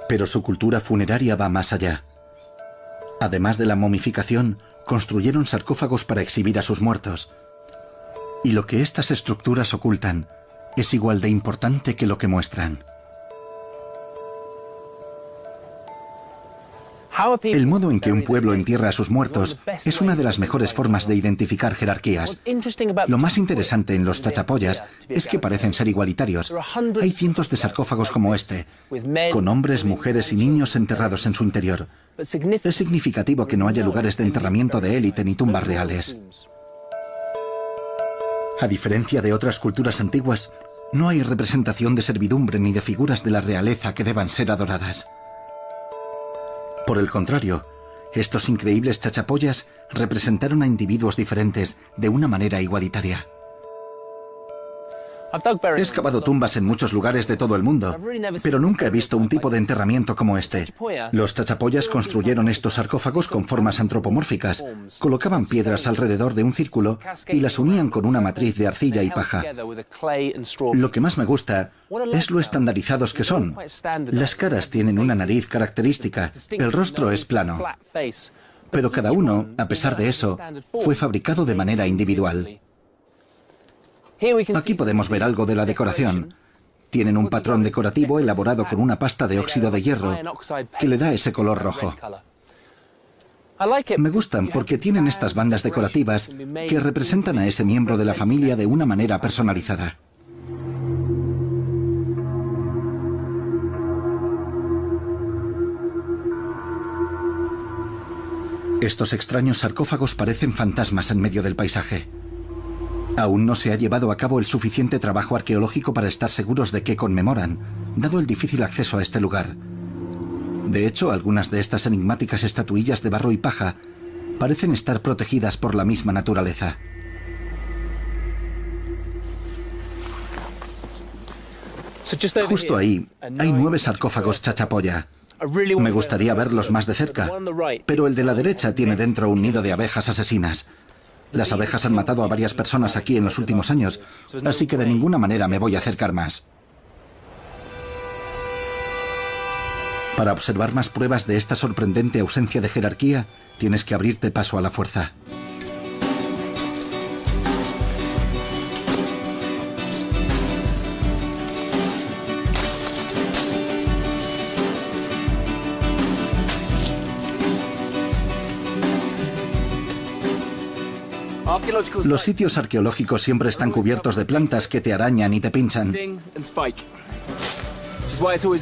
Pero su cultura funeraria va más allá. Además de la momificación, construyeron sarcófagos para exhibir a sus muertos. Y lo que estas estructuras ocultan es igual de importante que lo que muestran. El modo en que un pueblo entierra a sus muertos es una de las mejores formas de identificar jerarquías. Lo más interesante en los chachapoyas es que parecen ser igualitarios. Hay cientos de sarcófagos como este, con hombres, mujeres y niños enterrados en su interior. Es significativo que no haya lugares de enterramiento de élite ni tumbas reales. A diferencia de otras culturas antiguas, no hay representación de servidumbre ni de figuras de la realeza que deban ser adoradas. Por el contrario, Estos increíbles chachapoyas representaron a individuos diferentes de una manera igualitaria. He excavado tumbas en muchos lugares de todo el mundo, pero nunca he visto un tipo de enterramiento como este. Los chachapoyas construyeron estos sarcófagos con formas antropomórficas, colocaban piedras alrededor de un círculo y las unían con una matriz de arcilla y paja. Lo que más me gusta es lo estandarizados que son. Las caras tienen una nariz característica, el rostro es plano. Pero cada uno, a pesar de eso, fue fabricado de manera individual. Aquí podemos ver algo de la decoración. Tienen un patrón decorativo elaborado con una pasta de óxido de hierro que le da ese color rojo. Me gustan porque tienen estas bandas decorativas que representan a ese miembro de la familia de una manera personalizada. Estos extraños sarcófagos parecen fantasmas en medio del paisaje. Aún no se ha llevado a cabo el suficiente trabajo arqueológico para estar seguros de qué conmemoran, dado el difícil acceso a este lugar. De hecho, algunas de estas enigmáticas estatuillas de barro y paja parecen estar protegidas por la misma naturaleza. Justo ahí hay 9 sarcófagos chachapoya. Me gustaría verlos más de cerca, pero el de la derecha tiene dentro un nido de abejas asesinas. Las abejas han matado a varias personas aquí en los últimos años, así que de ninguna manera me voy a acercar más. Para observar más pruebas de esta sorprendente ausencia de jerarquía, tienes que abrirte paso a la fuerza. Los sitios arqueológicos siempre están cubiertos de plantas que te arañan y te pinchan.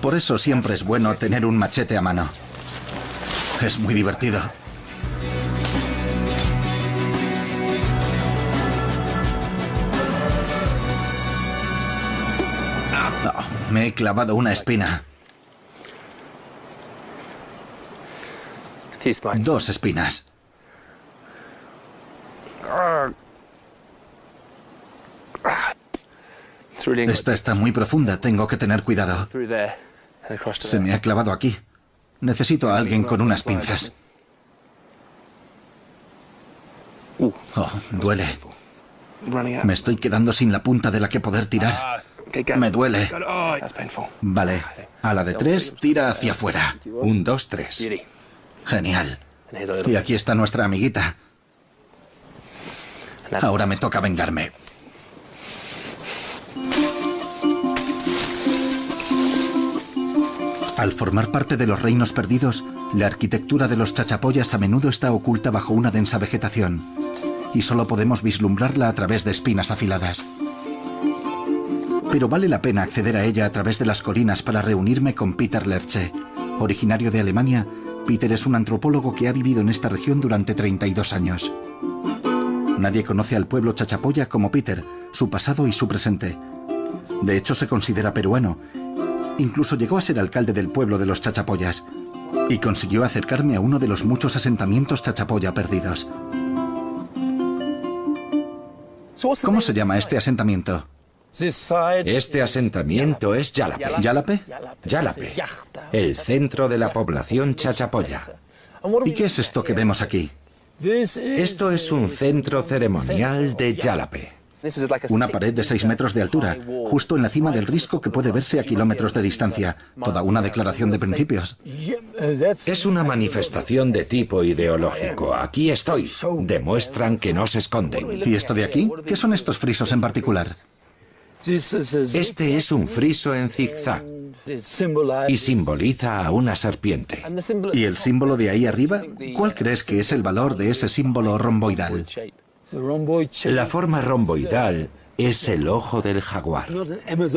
Por eso siempre es bueno tener un machete a mano. Es muy divertido. Oh, me he clavado una espina. 2 espinas. Esta está muy profunda, tengo que tener cuidado. Se me ha clavado aquí. Necesito a alguien con unas pinzas. Oh, duele. Me estoy quedando sin la punta de la que poder tirar. Me duele. Vale, a la de 3, tira hacia afuera. 1, 2, 3. Genial. Y aquí está nuestra amiguita. Ahora me toca vengarme. Al formar parte de los reinos perdidos, la arquitectura de los chachapoyas a menudo está oculta bajo una densa vegetación, y solo podemos vislumbrarla a través de espinas afiladas. Pero vale la pena acceder a ella a través de las colinas para reunirme con Peter Lerche. Originario de Alemania, Peter es un antropólogo que ha vivido en esta región durante 32 años. Nadie conoce al pueblo chachapoya como Peter, su pasado y su presente. De hecho, se considera peruano. Incluso llegó a ser alcalde del pueblo de los chachapoyas y consiguió acercarme a uno de los muchos asentamientos chachapoya perdidos. ¿Cómo se llama este asentamiento? Este asentamiento es Yalape. ¿Yalape? Yalape, el centro de la población chachapoya. ¿Y qué es esto que vemos aquí? Esto es un centro ceremonial de Yalape. Una pared de 6 metros de altura, justo en la cima del risco que puede verse a kilómetros de distancia. Toda una declaración de principios. Es una manifestación de tipo ideológico. Aquí estoy. Demuestran que no se esconden. ¿Y esto de aquí? ¿Qué son estos frisos en particular? Este es un friso en zigzag y simboliza a una serpiente. ¿Y el símbolo de ahí arriba? ¿Cuál crees que es el valor de ese símbolo romboidal? La forma romboidal es el ojo del jaguar.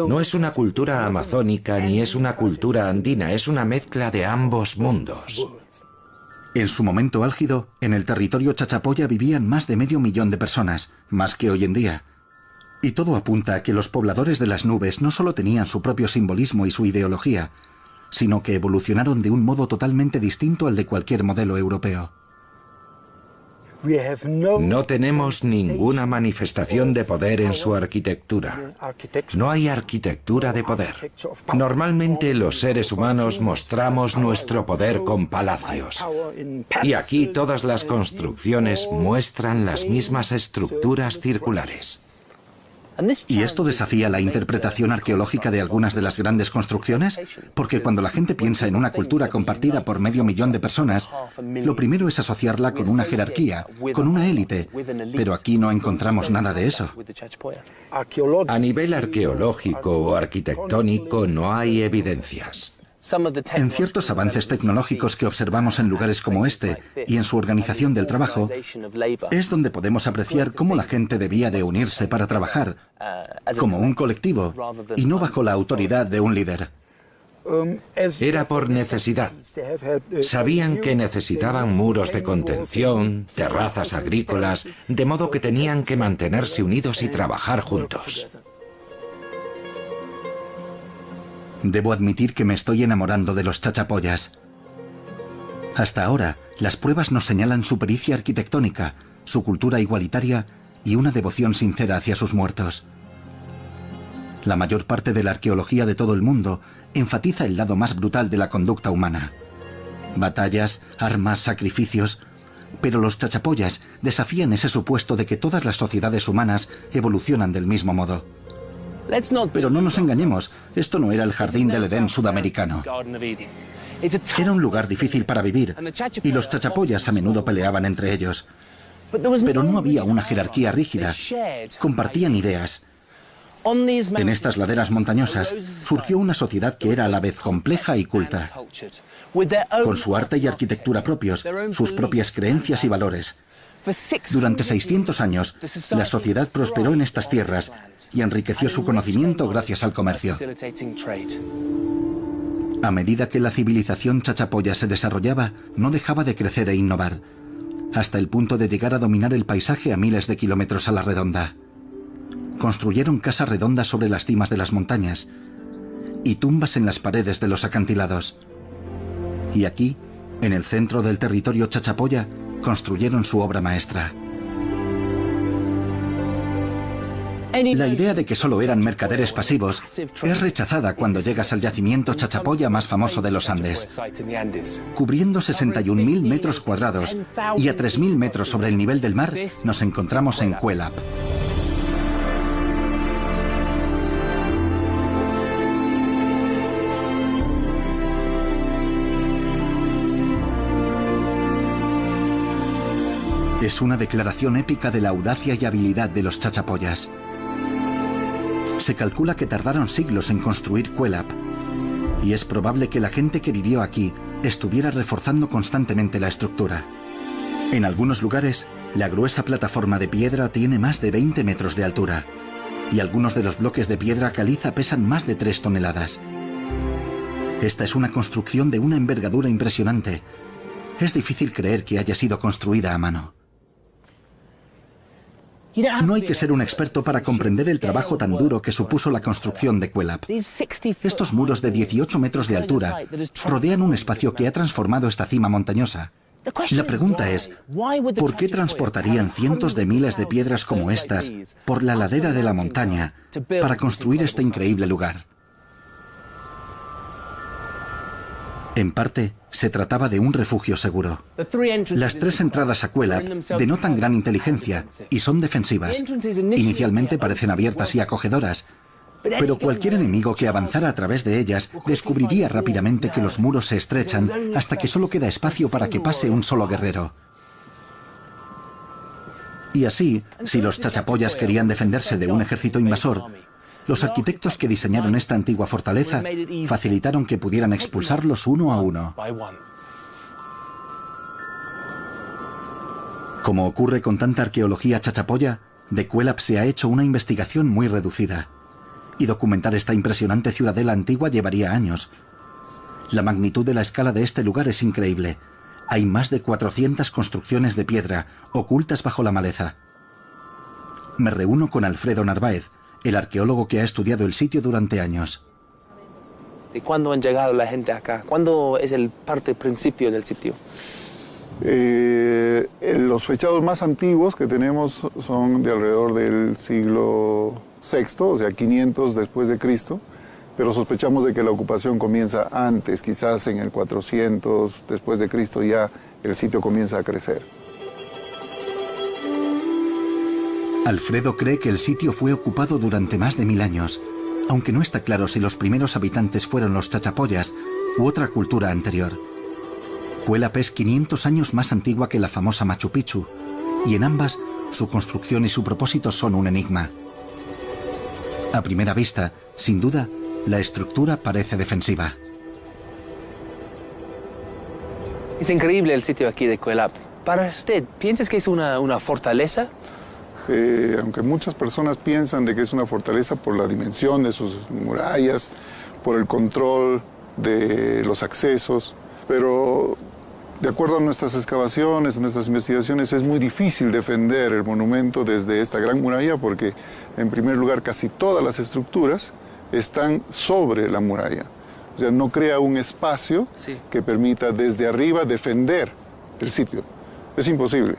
No es una cultura amazónica ni es una cultura andina, es una mezcla de ambos mundos. En su momento álgido, en el territorio chachapoya vivían más de 500.000 de personas, más que hoy en día. Y todo apunta a que los pobladores de las nubes no solo tenían su propio simbolismo y su ideología, sino que evolucionaron de un modo totalmente distinto al de cualquier modelo europeo. No tenemos ninguna manifestación de poder en su arquitectura. No hay arquitectura de poder. Normalmente los seres humanos mostramos nuestro poder con palacios. Y aquí todas las construcciones muestran las mismas estructuras circulares. ¿Y esto desafía la interpretación arqueológica de algunas de las grandes construcciones? Porque cuando la gente piensa en una cultura compartida por 500.000 de personas, lo primero es asociarla con una jerarquía, con una élite, pero aquí no encontramos nada de eso. A nivel arqueológico o arquitectónico no hay evidencias. En ciertos avances tecnológicos que observamos en lugares como este y en su organización del trabajo, es donde podemos apreciar cómo la gente debía de unirse para trabajar, como un colectivo, y no bajo la autoridad de un líder. Era por necesidad. Sabían que necesitaban muros de contención, terrazas agrícolas, de modo que tenían que mantenerse unidos y trabajar juntos. Debo admitir que me estoy enamorando de los chachapoyas. Hasta ahora, las pruebas nos señalan su pericia arquitectónica, su cultura igualitaria y una devoción sincera hacia sus muertos. La mayor parte de la arqueología de todo el mundo enfatiza el lado más brutal de la conducta humana. Batallas, armas, sacrificios. Pero los chachapoyas desafían ese supuesto de que todas las sociedades humanas evolucionan del mismo modo. Pero no nos engañemos, esto no era el jardín del Edén sudamericano. Era un lugar difícil para vivir, y los chachapoyas a menudo peleaban entre ellos. Pero no había una jerarquía rígida, compartían ideas. En estas laderas montañosas surgió una sociedad que era a la vez compleja y culta, con su arte y arquitectura propios, sus propias creencias y valores. Durante 600 años, la sociedad prosperó en estas tierras y enriqueció su conocimiento gracias al comercio. A medida que la civilización chachapoya se desarrollaba, no dejaba de crecer e innovar, hasta el punto de llegar a dominar el paisaje a miles de kilómetros a la redonda. Construyeron casas redondas sobre las cimas de las montañas y tumbas en las paredes de los acantilados. Y aquí, en el centro del territorio chachapoya, construyeron su obra maestra. La idea de que solo eran mercaderes pasivos es rechazada cuando llegas al yacimiento chachapoya más famoso de los Andes. Cubriendo 61.000 metros cuadrados y a 3.000 metros sobre el nivel del mar, nos encontramos en Cuelap. Es una declaración épica de la audacia y habilidad de los chachapoyas. Se calcula que tardaron siglos en construir Cuelap, y es probable que la gente que vivió aquí estuviera reforzando constantemente la estructura. En algunos lugares, la gruesa plataforma de piedra tiene más de 20 metros de altura, y algunos de los bloques de piedra caliza pesan más de 3 toneladas. Esta es una construcción de una envergadura impresionante. Es difícil creer que haya sido construida a mano. No hay que ser un experto para comprender el trabajo tan duro que supuso la construcción de Cuelap. Estos muros de 18 metros de altura rodean un espacio que ha transformado esta cima montañosa. La pregunta es, ¿por qué transportarían cientos de miles de piedras como estas por la ladera de la montaña para construir este increíble lugar? En parte, se trataba de un refugio seguro. Las 3 entradas a Cuelap denotan gran inteligencia y son defensivas. Inicialmente parecen abiertas y acogedoras, pero cualquier enemigo que avanzara a través de ellas descubriría rápidamente que los muros se estrechan hasta que solo queda espacio para que pase un solo guerrero. Y así, si los chachapoyas querían defenderse de un ejército invasor, los arquitectos que diseñaron esta antigua fortaleza facilitaron que pudieran expulsarlos uno a uno. Como ocurre con tanta arqueología chachapoya, de Cuelap se ha hecho una investigación muy reducida, y documentar esta impresionante ciudadela antigua llevaría años. La magnitud de la escala de este lugar es increíble. Hay más de 400 construcciones de piedra ocultas bajo la maleza. Me reúno con Alfredo Narváez, el arqueólogo que ha estudiado el sitio durante años. ¿De cuándo han llegado la gente acá? ¿Cuándo es el principio del sitio? Los fechados más antiguos que tenemos son de alrededor del siglo VI, o sea, 500 después de Cristo, pero sospechamos de que la ocupación comienza antes, quizás en el 400 después de Cristo ya el sitio comienza a crecer. Alfredo cree que el sitio fue ocupado durante más de 1000 años, aunque no está claro si los primeros habitantes fueron los chachapoyas u otra cultura anterior. Cuélap es 500 años más antigua que la famosa Machu Picchu, y en ambas su construcción y su propósito son un enigma. A primera vista, sin duda, la estructura parece defensiva. Es increíble el sitio aquí de Cuélap. Para usted, ¿piensas que es una fortaleza? Aunque muchas personas piensan de que es una fortaleza por la dimensión de sus murallas, por el control de los accesos, pero de acuerdo a nuestras excavaciones, nuestras investigaciones, es muy difícil defender el monumento desde esta gran muralla porque, en primer lugar, casi todas las estructuras están sobre la muralla. O sea, no crea un espacio que permita desde arriba defender el sitio. Es imposible.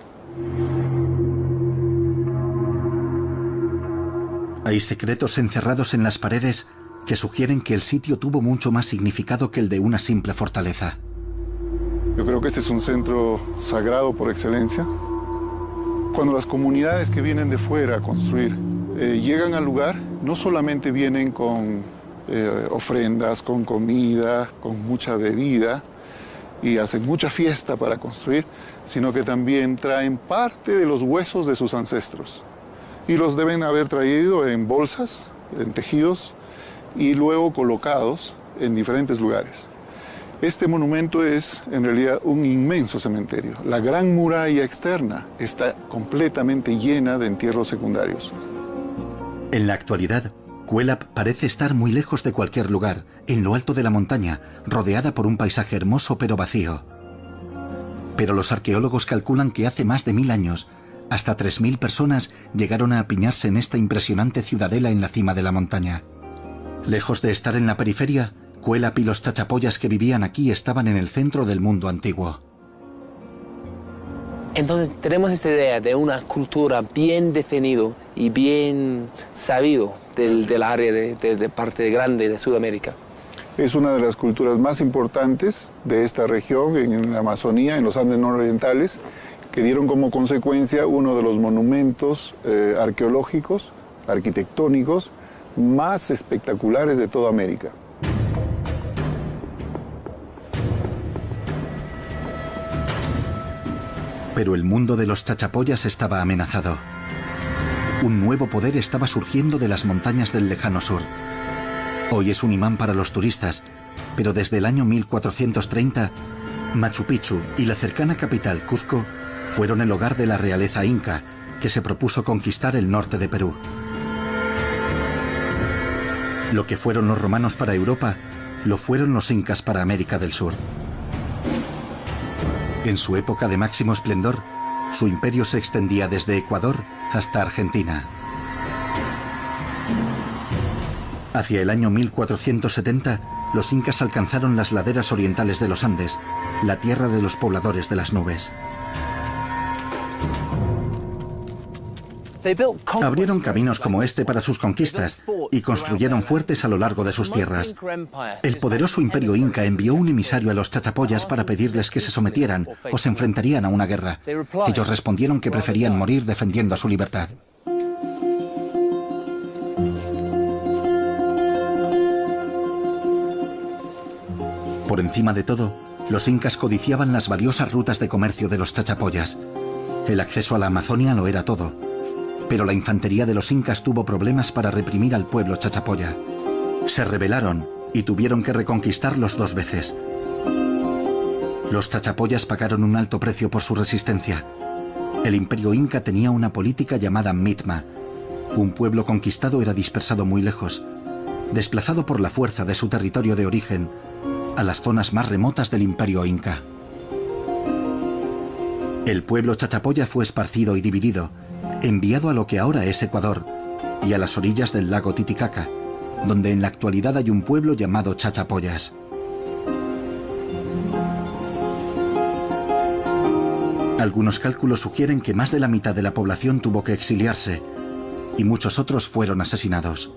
Hay secretos encerrados en las paredes que sugieren que el sitio tuvo mucho más significado que el de una simple fortaleza. Yo creo que este es un centro sagrado por excelencia. Cuando las comunidades que vienen de fuera a construir llegan al lugar, no solamente vienen con ofrendas, con comida, con mucha bebida y hacen mucha fiesta para construir, sino que también traen parte de los huesos de sus ancestros. Y los deben haber traído en bolsas, en tejidos, y luego colocados en diferentes lugares. Este monumento es, en realidad, un inmenso cementerio. La gran muralla externa está completamente llena de entierros secundarios. En la actualidad, Cuélap parece estar muy lejos de cualquier lugar, en lo alto de la montaña, rodeada por un paisaje hermoso pero vacío. Pero los arqueólogos calculan que hace más de 1000 años, hasta 3000 personas llegaron a apiñarse en esta impresionante ciudadela en la cima de la montaña. Lejos de estar en la periferia, Cuélap y los chachapoyas que vivían aquí estaban en el centro del mundo antiguo. Entonces tenemos esta idea de una cultura bien definido y bien sabido del área de parte grande de Sudamérica. Es una de las culturas más importantes de esta región, en la Amazonía, en los Andes nororientales, que dieron como consecuencia uno de los monumentos arqueológicos, arquitectónicos, más espectaculares de toda América. Pero el mundo de los chachapoyas estaba amenazado. Un nuevo poder estaba surgiendo de las montañas del lejano sur. Hoy es un imán para los turistas, pero desde el año 1430, Machu Picchu y la cercana capital, Cuzco, fueron el hogar de la realeza inca, que se propuso conquistar el norte de Perú. Lo que fueron los romanos para Europa, lo fueron los incas para América del Sur. En su época de máximo esplendor, su imperio se extendía desde Ecuador hasta Argentina. Hacia el año 1470, los incas alcanzaron las laderas orientales de los Andes, la tierra de los pobladores de las nubes. Abrieron caminos como este para sus conquistas y construyeron fuertes a lo largo de sus tierras. El poderoso imperio inca envió un emisario a los chachapoyas para pedirles que se sometieran o se enfrentarían a una guerra. Ellos respondieron que preferían morir defendiendo su libertad. Por encima de todo, los incas codiciaban las valiosas rutas de comercio de los chachapoyas. El acceso a la Amazonia lo era todo. Pero la infantería de los incas tuvo problemas para reprimir al pueblo chachapoya. Se rebelaron y tuvieron que reconquistarlos 2 veces. Los chachapoyas pagaron un alto precio por su resistencia. El imperio inca tenía una política llamada mitma. Un pueblo conquistado era dispersado muy lejos, desplazado por la fuerza de su territorio de origen a las zonas más remotas del imperio inca. El pueblo chachapoya fue esparcido y dividido, enviado a lo que ahora es Ecuador y a las orillas del lago Titicaca, donde en la actualidad hay un pueblo llamado Chachapoyas. Algunos cálculos sugieren que más de la mitad de la población tuvo que exiliarse y muchos otros fueron asesinados.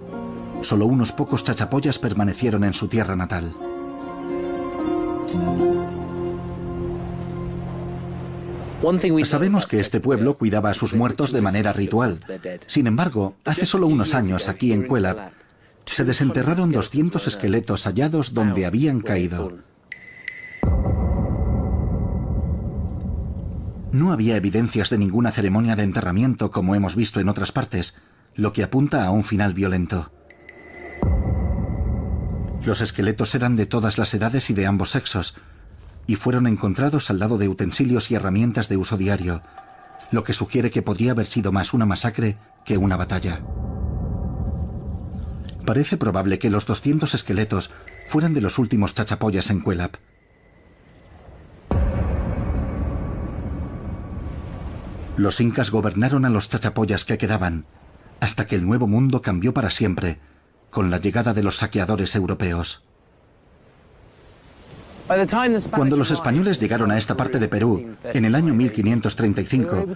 Solo unos pocos chachapoyas permanecieron en su tierra natal. Sabemos que este pueblo cuidaba a sus muertos de manera ritual. Sin embargo, hace solo unos años aquí en Cuelap se desenterraron 200 esqueletos hallados donde habían caído. No había evidencias de ninguna ceremonia de enterramiento como hemos visto en otras partes, lo que apunta a un final violento. Los esqueletos eran de todas las edades y de ambos sexos, y fueron encontrados al lado de utensilios y herramientas de uso diario, lo que sugiere que podría haber sido más una masacre que una batalla. Parece probable que los 200 esqueletos fueran de los últimos chachapoyas en Cuelap. Los incas gobernaron a los chachapoyas que quedaban, hasta que el Nuevo Mundo cambió para siempre, con la llegada de los saqueadores europeos. Cuando los españoles llegaron a esta parte de Perú, en el año 1535,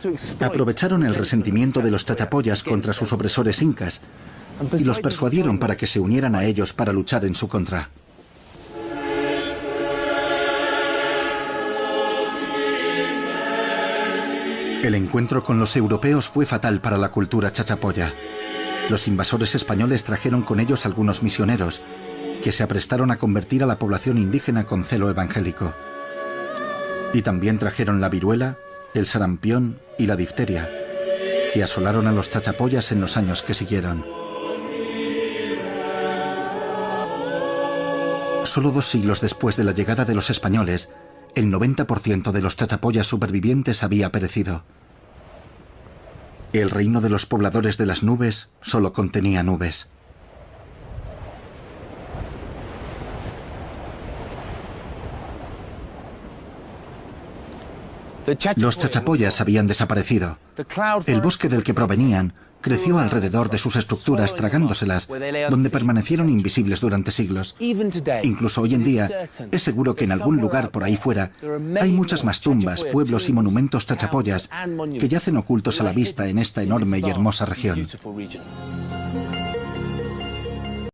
aprovecharon el resentimiento de los chachapoyas contra sus opresores incas y los persuadieron para que se unieran a ellos para luchar en su contra. El encuentro con los europeos fue fatal para la cultura chachapoya. Los invasores españoles trajeron con ellos algunos misioneros, que se aprestaron a convertir a la población indígena con celo evangélico. Y también trajeron la viruela, el sarampión y la difteria, que asolaron a los chachapoyas en los años que siguieron. Solo 2 siglos después de la llegada de los españoles, el 90% de los chachapoyas supervivientes había perecido. El reino de los pobladores de las nubes solo contenía nubes. Los chachapoyas habían desaparecido. El bosque del que provenían creció alrededor de sus estructuras, tragándoselas, donde permanecieron invisibles durante siglos. Incluso hoy en día, es seguro que en algún lugar por ahí fuera hay muchas más tumbas, pueblos y monumentos chachapoyas que yacen ocultos a la vista en esta enorme y hermosa región.